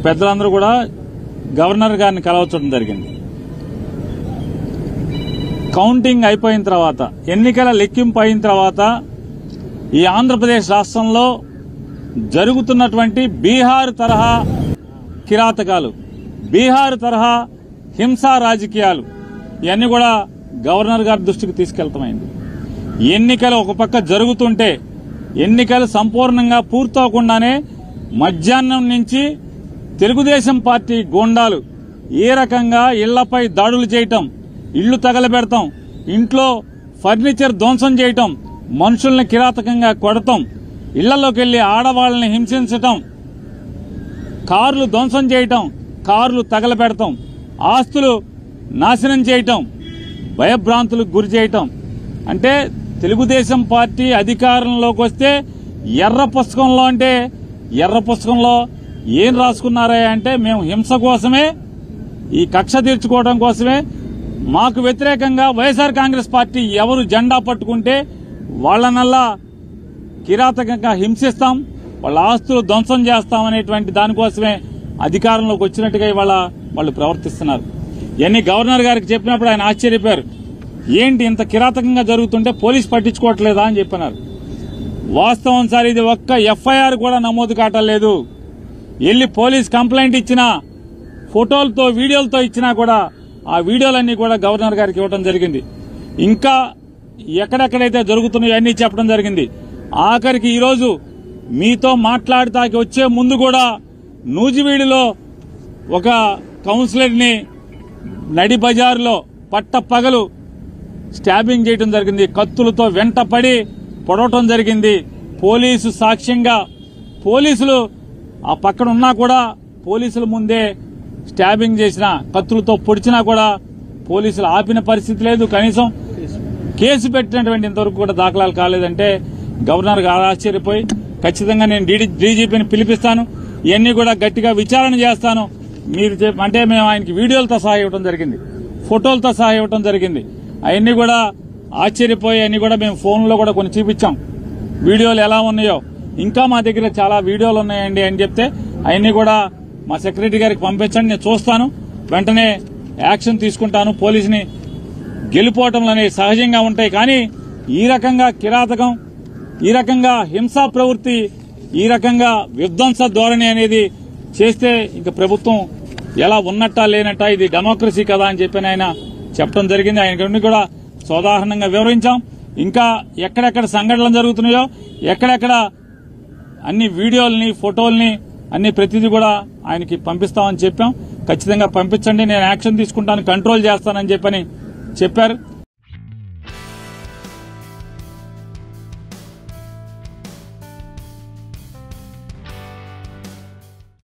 పెద్దలందరూ కూడా గవర్నర్ గారిని కలవచ్చడం జరిగింది. కౌంటింగ్ అయిపోయిన తర్వాత, ఎన్నికల లెక్కింపు అయిన తర్వాత ఈ ఆంధ్రప్రదేశ్ రాష్ట్రంలో జరుగుతున్నటువంటి బీహార్ తరహా కిరాతకాలు, బీహార్ తరహా హింసా రాజకీయాలు ఇవన్నీ కూడా గవర్నర్ గారి దృష్టికి తీసుకెళ్తామైంది. ఎన్నికలు ఒక పక్క జరుగుతుంటే, ఎన్నికలు సంపూర్ణంగా పూర్తవకుండానే మధ్యాహ్నం నుంచి తెలుగుదేశం పార్టీ గూండాలు ఏ రకంగా ఇళ్లపై దాడులు చేయటం, ఇళ్లు తగలబెడతాం, ఇంట్లో ఫర్నిచర్ ధ్వంసం చేయటం, మనుషుల్ని కిరాతకంగా కొడతాం, ఇళ్లలోకి వెళ్లి ఆడవాళ్లని హింసించటం, కార్లు ధ్వంసం చేయటం, కార్లు తగలబెడతాం, ఆస్తులు నాశనం చేయటం, భయభ్రాంతులకు గురి చేయటం. అంటే తెలుగుదేశం పార్టీ అధికారంలోకి వస్తే ఎర్ర పుస్తకంలో, అంటే ఎర్ర పుస్తకంలో ఏం రాసుకున్నారా అంటే మేము హింస కోసమే, ఈ కక్ష తీర్చుకోవడం కోసమే, మాకు వ్యతిరేకంగా వైఎస్ఆర్ కాంగ్రెస్ పార్టీ ఎవరు జెండా పట్టుకుంటే వాళ్లనల్లా కిరాతకంగా హింసిస్తాం, వాళ్ళ ఆస్తులు ధ్వంసం చేస్తామనేటువంటి దానికోసమే అధికారంలోకి వచ్చినట్టుగా ఇవాళ వాళ్ళు ప్రవర్తిస్తున్నారు. ఇవన్నీ గవర్నర్ గారికి చెప్పినప్పుడు ఆయన ఆశ్చర్యపోయారు. ఏంటి ఇంత కిరాతకంగా జరుగుతుంటే పోలీసు పట్టించుకోవట్లేదా అని చెప్పినారు. వాస్తవం సార్, ఇది ఒక్క ఎఫ్ఐఆర్ కూడా నమోదు కావట్లేదు. వెళ్లి పోలీస్ కంప్లైంట్ ఇచ్చినా, ఫోటోలతో వీడియోలతో ఇచ్చినా కూడా ఆ వీడియోలన్నీ కూడా గవర్నర్ గారికి ఇవ్వడం జరిగింది. ఇంకా ఎక్కడెక్కడైతే జరుగుతున్నాయో అన్నీ చెప్పడం జరిగింది. ఆఖరికి ఈరోజు మీతో మాట్లాడటానికి వచ్చే ముందు కూడా నూజివీడులో ఒక కౌన్సిలర్ని నడి బజారులో పట్టపగలు స్టాబింగ్ చేయడం జరిగింది. కత్తులతో వెంటపడి పొడవటం జరిగింది. పోలీసు సాక్ష్యంగా, పోలీసులు ఆ పక్కన ఉన్నా కూడా పోలీసుల ముందే స్టాబింగ్ చేసిన, కత్తులతో పొడిచినా కూడా పోలీసులు ఆపిన పరిస్థితి లేదు. కనీసం కేసు పెట్టినటువంటి ఇంతవరకు కూడా దాఖలాలు కాలేదంటే గవర్నర్ గారు ఆశ్చర్యపోయి, ఖచ్చితంగా నేను డీజీపీని పిలిపిస్తాను, ఇవన్నీ కూడా గట్టిగా విచారణ చేస్తాను మీరు అంటే మేము ఆయనకి వీడియోలతో సహా ఇవ్వడం జరిగింది, ఫోటోలతో సహా ఇవ్వడం జరిగింది. అవన్నీ కూడా ఆశ్చర్యపోయి అన్ని కూడా మేము ఫోన్లో కూడా కొన్ని చూపించాం, వీడియోలు ఎలా ఉన్నాయో. ఇంకా మా దగ్గర చాలా వీడియోలు ఉన్నాయండి అని చెప్తే అవన్నీ కూడా మా సెక్రటరీ గారికి పంపించండి, నేను చూస్తాను, వెంటనే యాక్షన్ తీసుకుంటాను. పోలీసుని గెలుపోవటంలు అనేవి సహజంగా ఉంటాయి, కానీ ఈ రకంగా కిరాతకం, ఈ రకంగా హింసా ప్రవృత్తి, ఈ రకంగా విధ్వంస ధోరణి అనేది చేస్తే ఇంక ప్రభుత్వం ఎలా ఉన్నట్టా లేనట్టా, ఇది డెమోక్రసీ కదా అని చెప్పి ఆయన చెప్పడం జరిగింది. ఆయన కూడా సోదాహరణంగా వివరించాం. ఇంకా ఎక్కడెక్కడ సంఘటనలు జరుగుతున్నాయో, ఎక్కడెక్కడ అన్ని వీడియోల్ని, ఫోటోల్ని అన్ని ప్రతిదీ కూడా ఆయనకి పంపిస్తామని చెప్పాం. ఖచ్చితంగా పంపించండి, నేను యాక్షన్ తీసుకుంటాను, కంట్రోల్ చేస్తానని చెప్పని చెప్పారు.